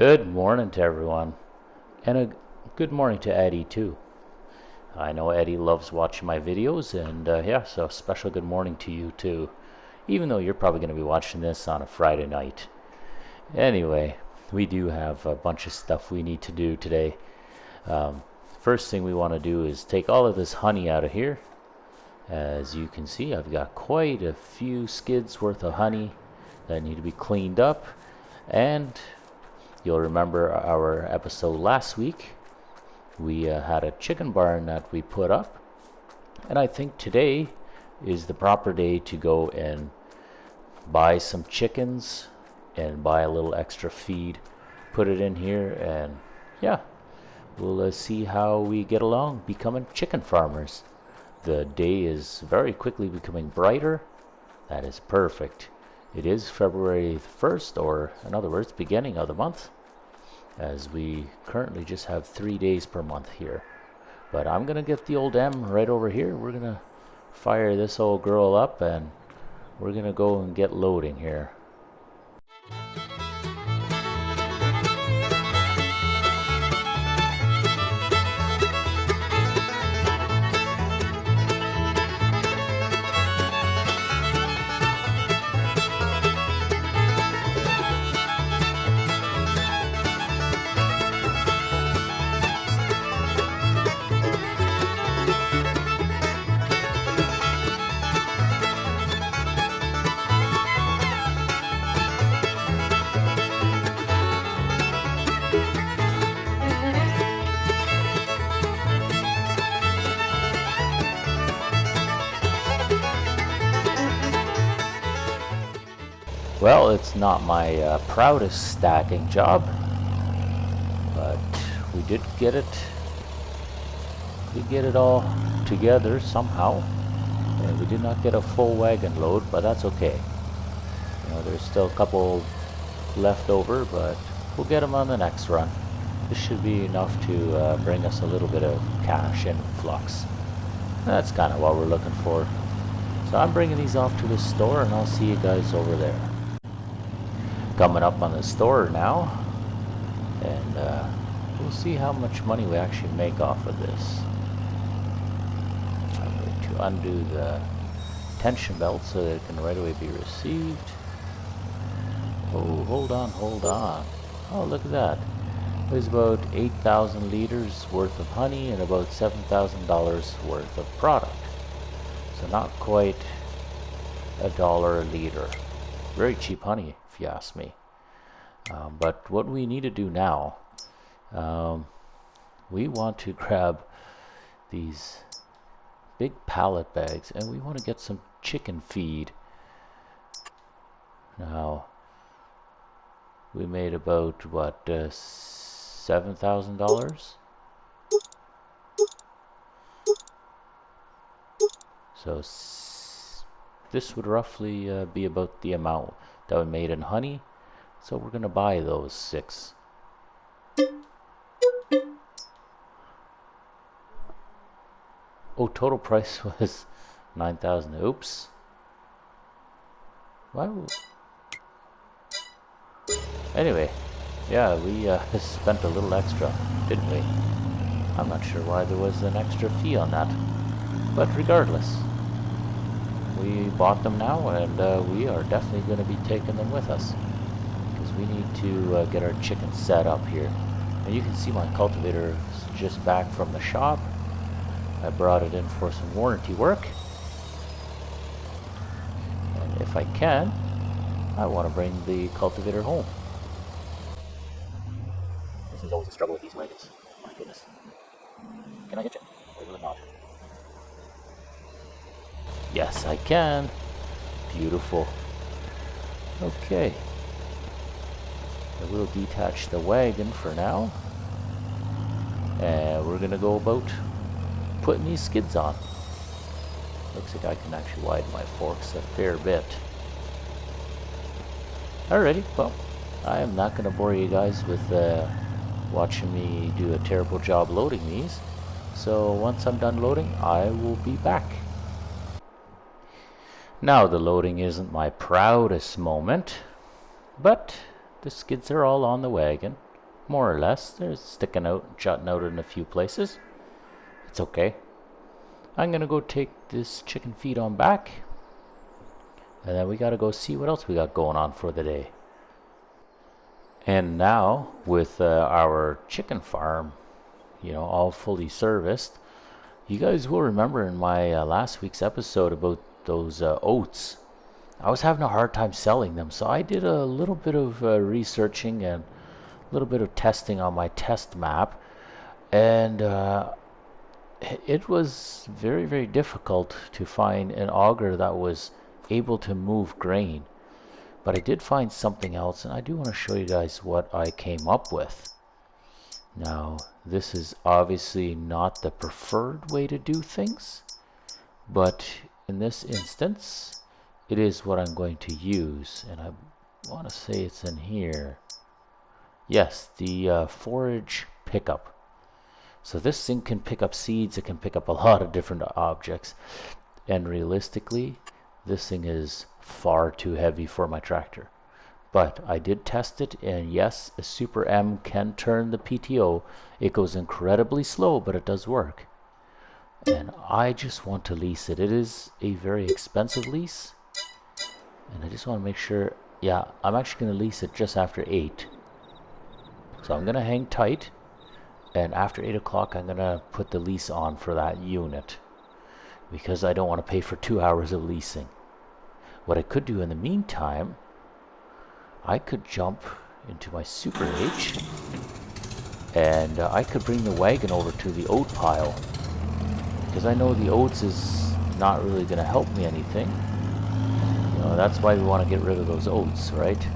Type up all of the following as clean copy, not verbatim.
Good morning to everyone, and a good morning to Eddie too. I know Eddie loves watching my videos, and yeah, so special good morning to you too, even though you're probably going to be watching this on a Friday night. Anyway, we do have a bunch of stuff we need to do today. First thing we want to do is take all of this honey out of here. As you can see, I've got quite a few skids worth of honey that need to be cleaned up, and you'll remember our episode last week. We had a chicken barn that we put up, and I think today is the proper day to go and buy some chickens and buy a little extra feed, put it in here, and yeah, we'll see how we get along becoming chicken farmers. The day is very quickly becoming brighter. That is perfect. It is February 1st, or in other words, beginning of the month, as we currently just have 3 days per month here. But I'm going to get the old M right over here. We're going to fire this old girl up, and we're going to go and get loading here. Well, it's not my proudest stacking job, but we did get it. We get it all together somehow, and we did not get a full wagon load, but that's okay. You know, there's still a couple left over, but we'll get them on the next run. This should be enough to bring us a little bit of cash influx. That's kind of what we're looking for. So I'm bringing these off to the store, and I'll see you guys over there. Coming up on the store now, and we'll see how much money we actually make off of this. I'm going to undo the tension belt so that it can right away be received. Oh, hold on. Oh, look at that. There's about 8,000 liters worth of honey and about $7,000 worth of product. So not quite $1 a liter. Very cheap honey, if you ask me. But what we need to do now, we want to grab these big pallet bags, and we want to get some chicken feed. Now, we made about, what, $7,000? So this would roughly be about the amount that we made in honey. So we're going to buy those 6. Oh, total price was 9,000. Oops. Why? Anyway, yeah, we spent a little extra, didn't we? I'm not sure why there was an extra fee on that. But regardless, we bought them now, and we are definitely going to be taking them with us, because we need to get our chickens set up here. And you can see my cultivator is just back from the shop. I brought it in for some warranty work, and if I can, I want to bring the cultivator home. This is always a struggle with these wagons. My goodness. Can I get you? Or will it not? Yes, I can. Beautiful. Okay. I will detach the wagon for now. And we're going to go about putting these skids on. Looks like I can actually widen my forks a fair bit. Alrighty, well, I am not going to bore you guys with watching me do a terrible job loading these. So once I'm done loading, I will be back. Now, the loading isn't my proudest moment, but the skids are all on the wagon. more or less. They're sticking out, jutting out in a few places. It's okay. I'm gonna go take this chicken feed on back, and then we gotta go see what else we got going on for the day. And now, with our chicken farm, all fully serviced, you guys will remember in my last week's episode about those oats. I was having a hard time selling them, so I did a little bit of researching and a little bit of testing on my test map, and it was very, very difficult to find an auger that was able to move grain. But I did find something else, and I do want to show you guys what I came up with. Now, this is obviously not the preferred way to do things, but in this instance, it is what I'm going to use. And I want to say it's in here. Yes, the forage pickup. So this thing can pick up seeds, it can pick up a lot of different objects. And realistically, this thing is far too heavy for my tractor. But I did test it, and yes, a Super M can turn the PTO. It goes incredibly slow, but it does work. And I just want to lease it. It is a very expensive lease. And I just want to make sure, yeah, I'm actually going to lease it just after 8. So I'm going to hang tight. And after 8 o'clock, I'm going to put the lease on for that unit, because I don't want to pay for 2 hours of leasing. What I could do in the meantime, I could jump into my Super H, and I could bring the wagon over to the oat pile, because I know the oats is not really going to help me anything. That's why we want to get rid of those oats, right?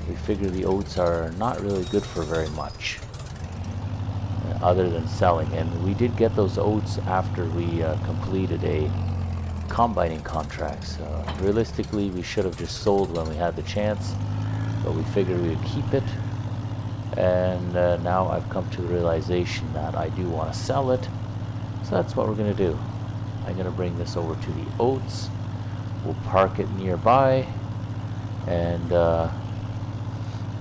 We figure the oats are not really good for very much, other than selling. And we did get those oats after we completed a combining contract. So realistically, we should have just sold when we had the chance, but we figured we would keep it. And now I've come to the realization that I do want to sell it. So that's what we're going to do. I'm going to bring this over to the oats. We'll park it nearby, and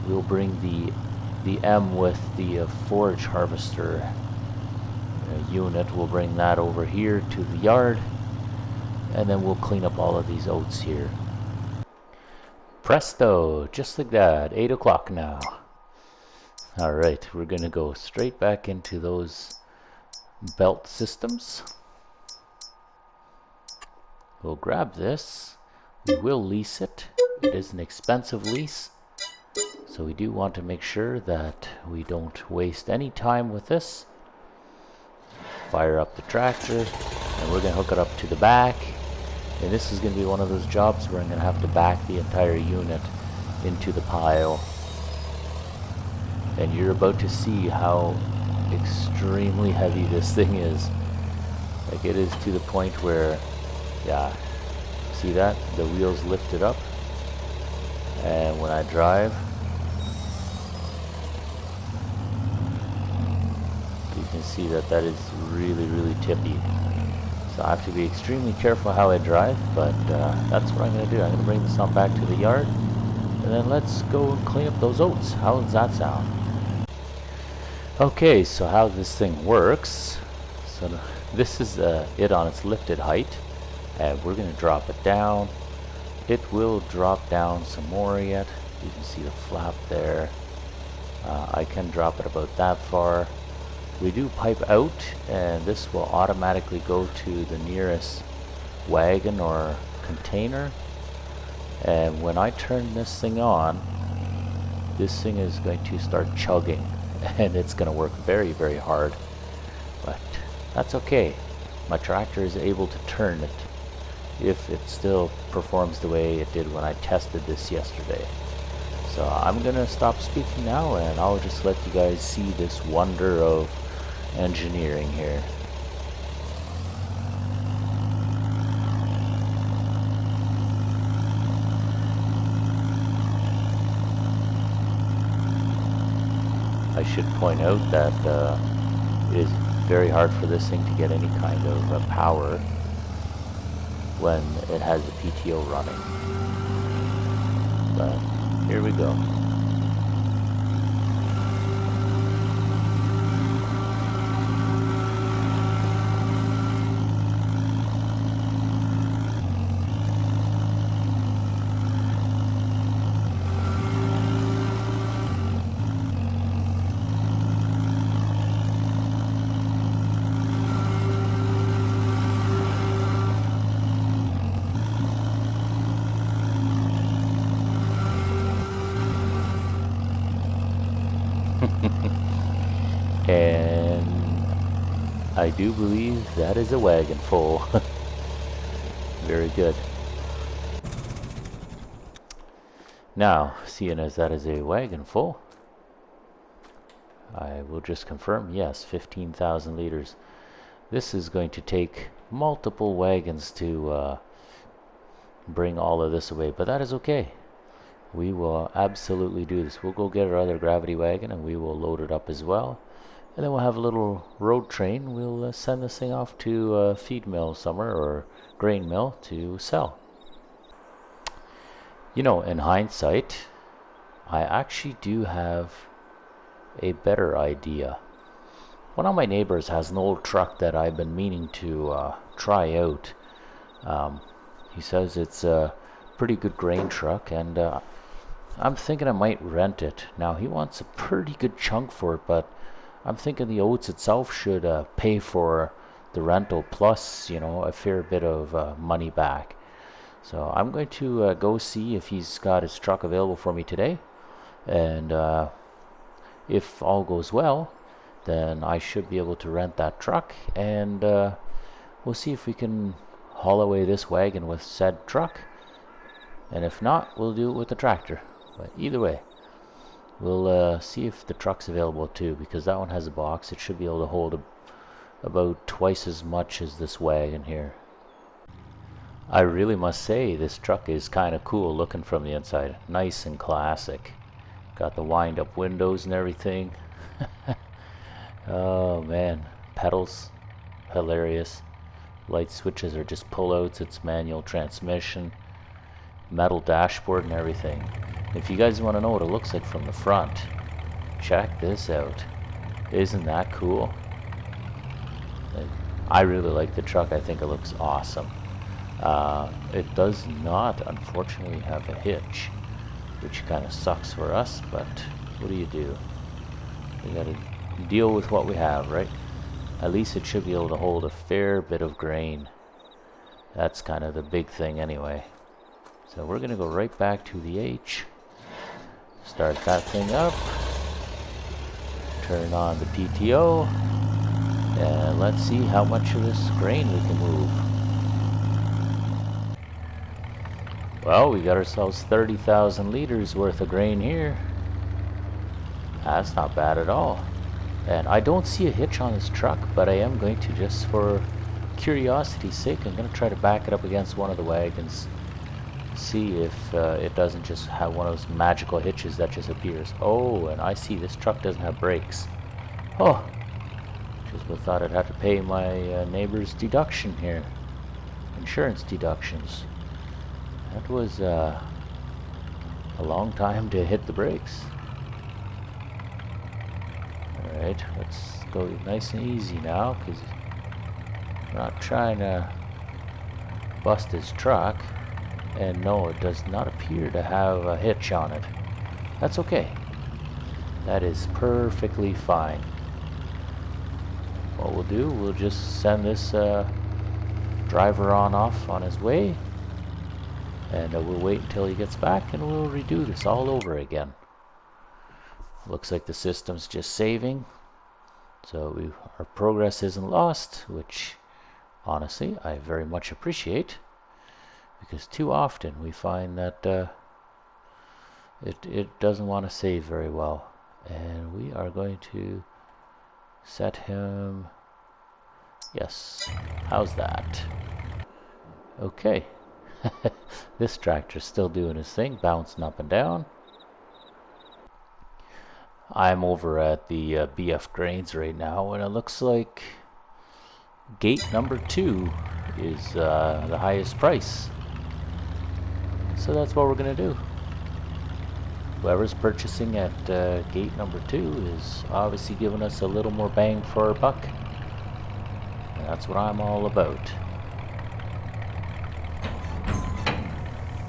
we'll bring the M with the forage harvester unit. We'll bring that over here to the yard, and then we'll clean up all of these oats here. Presto, just like that, 8 o'clock now. Alright, we're going to go straight back into those belt systems. We'll grab this. We will lease it. It is an expensive lease, so we do want to make sure that we don't waste any time with this. Fire up the tractor, and we're going to hook it up to the back. And this is going to be one of those jobs where I'm going to have to back the entire unit into the pile. And you're about to see how extremely heavy this thing is. Like, it is to the point where, yeah, see that? The wheels lifted up. And when I drive, you can see that that is really, really tippy. So I have to be extremely careful how I drive, but that's what I'm going to do. I'm going to bring this on back to the yard, and then let's go and clean up those oats. How does that sound? Okay, so how this thing works. So this is it on its lifted height, and we're going to drop it down. It will drop down some more yet. You can see the flap there. I can drop it about that far. We do pipe out, and this will automatically go to the nearest wagon or container. And when I turn this thing on, this thing is going to start chugging, and it's going to work very, very hard. But that's okay. My tractor is able to turn it if it still performs the way it did when I tested this yesterday. So I'm going to stop speaking now, and I'll just let you guys see this wonder of engineering here. I should point out that it is very hard for this thing to get any kind of power when it has the PTO running. But here we go. I do believe that is a wagon full. Very good. Now, seeing as that is a wagon full, I will just confirm, yes, 15,000 liters. This is going to take multiple wagons to bring all of this away, but that is okay. We will absolutely do this. We'll go get our other gravity wagon and we will load it up as well. And then we'll have a little road train. We'll send this thing off to a feed mill somewhere or grain mill to sell. You know, in hindsight, I actually do have a better idea. One of my neighbors has an old truck that I've been meaning to try out. He says it's a pretty good grain truck, and I'm thinking I might rent it. Now, he wants a pretty good chunk for it, but I'm thinking the Oats itself should pay for the rental plus, you know, a fair bit of money back. So I'm going to go see if he's got his truck available for me today. And if all goes well, then I should be able to rent that truck, and we'll see if we can haul away this wagon with said truck. And if not, we'll do it with the tractor. But either way, we'll see if the truck's available too, because that one has a box. It should be able to hold about twice as much as this wagon here. I really must say this truck is kind of cool looking from the inside. Nice and classic. Got the wind-up windows and everything. Oh man, pedals, hilarious. Light switches are just pullouts. It's manual transmission. Metal dashboard and everything. If you guys want to know what it looks like from the front, check this out. Isn't that cool? I really like the truck. I think it looks awesome. It does not, unfortunately, have a hitch, which kind of sucks for us, but what do you do? We gotta deal with what we have, right? At least it should be able to hold a fair bit of grain. That's kind of the big thing anyway. So we're gonna go right back to the H, start that thing up, turn on the PTO, and let's see how much of this grain we can move. Well, we got ourselves 30,000 liters worth of grain here. That's not bad at all. And I don't see a hitch on this truck, but I am going to, just for curiosity's sake, I'm going to try to back it up against one of the wagons. See if it doesn't just have one of those magical hitches that just appears. Oh, and I see this truck doesn't have brakes. Oh, just thought I'd have to pay my neighbor's deduction here. Insurance deductions. That was a long time to hit the brakes. Alright, let's go nice and easy now, because we're not trying to bust his truck. And no, it does not appear to have a hitch on it. That's okay. That is perfectly fine. What we'll do, we'll just send this driver off on his way. And we'll wait until he gets back and we'll redo this all over again. Looks like the system's just saving. So our progress isn't lost, which honestly I very much appreciate. Because too often we find that it doesn't want to save very well. And we are going to set him... Yes, how's that? Okay. This tractor's still doing his thing, bouncing up and down. I'm over at the BF Grains right now, and it looks like gate number 2 is the highest price. So that's what we're going to do. Whoever's purchasing at gate number 2 is obviously giving us a little more bang for our buck. And that's what I'm all about.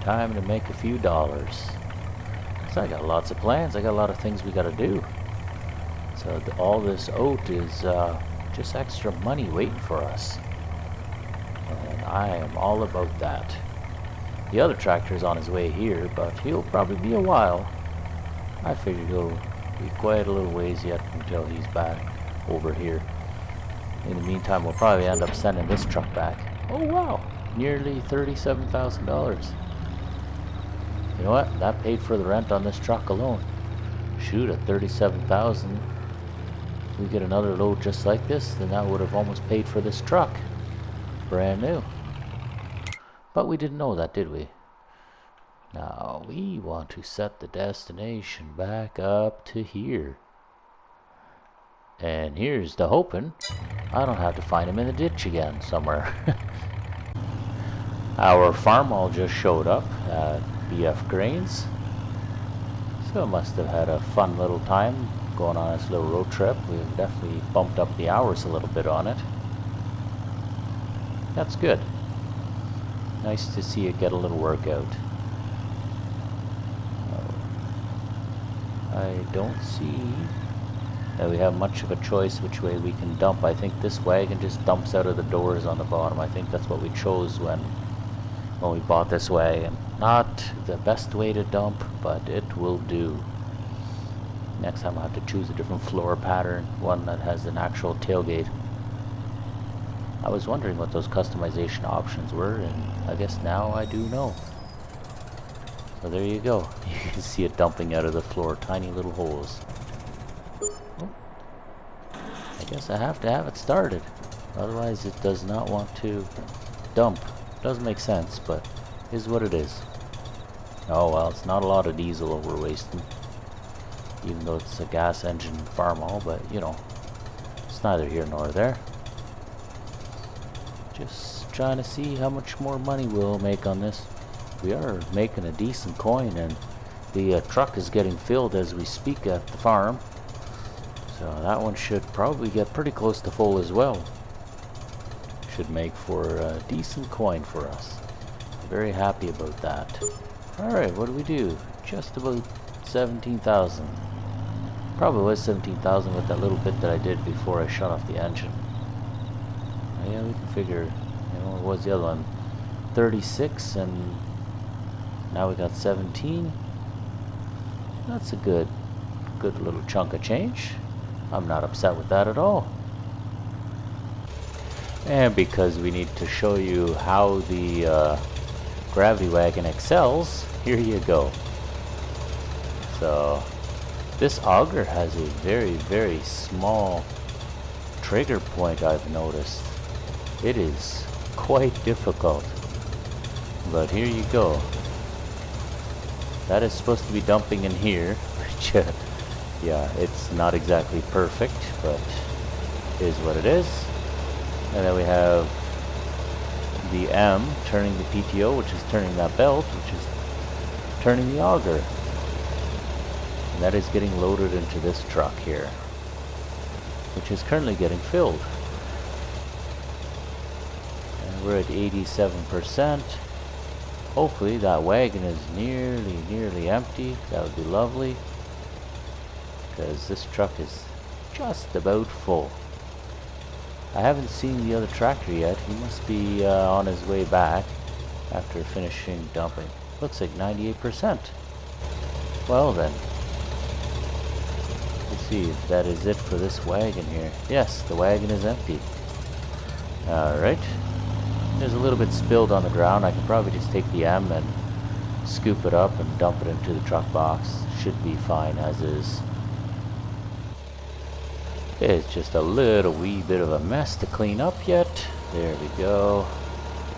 Time to make a few dollars. So I got lots of plans. I got a lot of things we got to do. So all this oat is just extra money waiting for us. And I am all about that. The other tractor's on his way here, but he'll probably be a while. I figure he'll be quite a little ways yet until he's back over here. In the meantime, we'll probably end up sending this truck back. Oh wow, nearly $37,000. You know what? That paid for the rent on this truck alone. Shoot, at $37,000, if we get another load just like this, then that would have almost paid for this truck. Brand new. But we didn't know that, did we? Now we want to set the destination back up to here. And here's the hoping I don't have to find him in the ditch again somewhere. Our farm all just showed up at BF Grains. So must have had a fun little time going on this little road trip. We've definitely bumped up the hours a little bit on it. That's good. Nice to see it get a little workout. I don't see that we have much of a choice which way we can dump. I think this wagon just dumps out of the doors on the bottom. I think that's what we chose when we bought this wagon. Not the best way to dump, but it will do. Next time I'll have to choose a different floor pattern, one that has an actual tailgate. I was wondering what those customization options were, and I guess now I do know. So there you go. You can see it dumping out of the floor, tiny little holes. Oh. I guess I have to have it started. Otherwise it does not want to dump. Doesn't make sense, but is what it is. Oh well, it's not a lot of diesel we're wasting. Even though it's a gas engine farm all, but you know, it's neither here nor there. Just trying to see how much more money we'll make on this. We are making a decent coin, and the truck is getting filled as we speak at the farm. So that one should probably get pretty close to full as well. Should make for a decent coin for us. Very happy about that. Alright, what do we do? Just about 17,000. Probably was 17,000 with that little bit that I did before I shut off the engine. Yeah, we can figure, you know, what was the other one? 36, and now we got 17. That's a good little chunk of change. I'm not upset with that at all. And because we need to show you how the gravity wagon excels, here you go. So this auger has a very, very small trigger point, I've noticed. It is quite difficult. But here you go. That is supposed to be dumping in here, which yeah, it's not exactly perfect, but it is what it is. And then we have the M turning the PTO, which is turning that belt, which is turning the auger. And that is getting loaded into this truck here, which is currently getting filled. And we're at 87%. Hopefully that wagon is nearly empty. That would be lovely, because this truck is just about full. I haven't seen the other tractor yet. He must be on his way back after finishing dumping. Looks like 98%. Well then, let's see if that is it for this wagon here. Yes, the wagon is empty. Alright. There's a little bit spilled on the ground. I can probably just take the M and scoop it up and dump it into the truck box. Should be fine as is. It's just a little wee bit of a mess to clean up yet. There we go.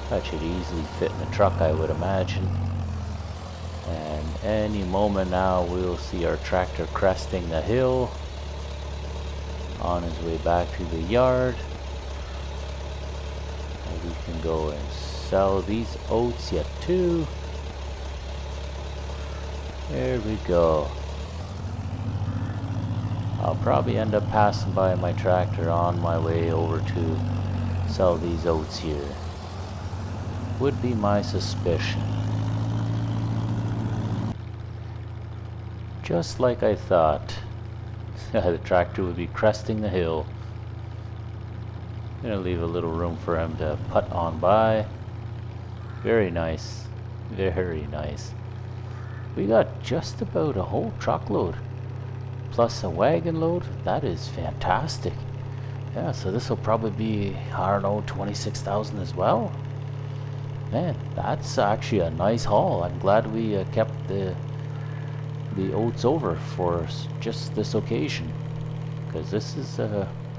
That should easily fit in the truck, I would imagine. And any moment now we'll see our tractor cresting the hill on his way back to the yard. And we can go and sell these oats yet too. There we go. I'll probably end up passing by my tractor on my way over to sell these oats here. Would be my suspicion. Just like I thought. The tractor would be cresting the hill. Gonna leave a little room for him to putt on by. Very nice. Very nice. We got just about a whole truckload. Plus a wagon load. That is fantastic. Yeah, so this will probably be, I don't know, 26,000 as well. Man, that's actually a nice haul. I'm glad we kept the oats over for just this occasion, because this is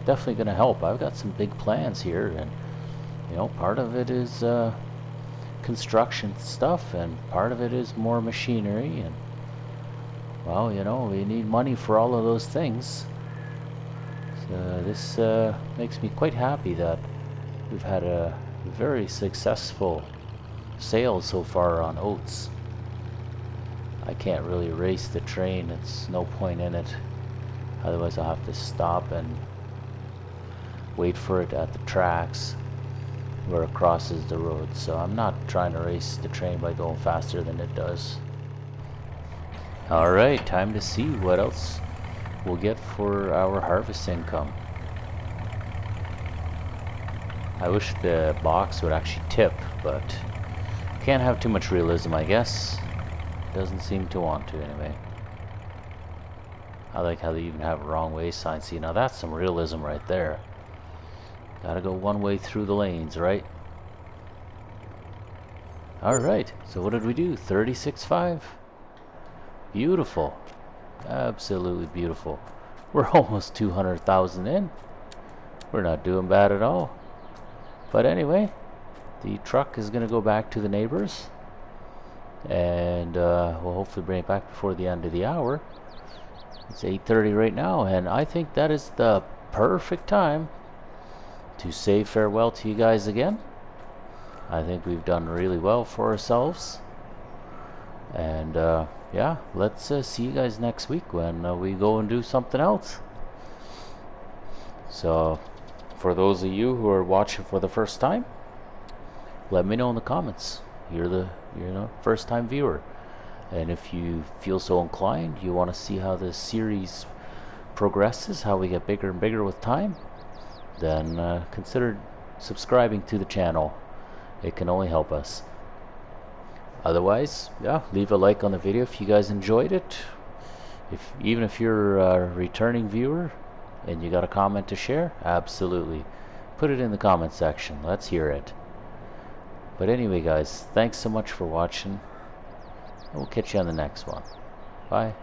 definitely going to help. I've got some big plans here, and you know, part of it is construction stuff, and part of it is more machinery, and well, you know, we need money for all of those things. So this makes me quite happy that we've had a very successful sale so far on oats. I can't really race the train, it's no point in it. Otherwise I'll have to stop and wait for it at the tracks where it crosses the road. So I'm not trying to race the train by going faster than it does. Alright, time to see what else we'll get for our harvest income. I wish the box would actually tip, but can't have too much realism, I guess. Doesn't seem to want to anyway. I like how they even have wrong way signs. See, now that's some realism right there. Gotta go one way through the lanes, right? Alright, so what did we do? 36.5. Beautiful. Absolutely beautiful. We're almost 200,000 in. We're not doing bad at all. But anyway, the truck is gonna go back to the neighbors, and we'll hopefully bring it back before the end of the hour. It's 8:30 right now, and I think that is the perfect time to say farewell to you guys again. I think we've done really well for ourselves, and yeah, let's see you guys next week when we go and do something else. So for those of you who are watching for the first time, let me know in the comments. You're the first time viewer, and if you feel so inclined, you want to see how this series progresses, how we get bigger and bigger with time, then consider subscribing to the channel. It can only help us. Otherwise, yeah, leave a like on the video if you guys enjoyed it. Even if you're a returning viewer and you got a comment to share, absolutely put it in the comment section. Let's hear it. But anyway guys, thanks so much for watching. We'll catch you on the next one. Bye.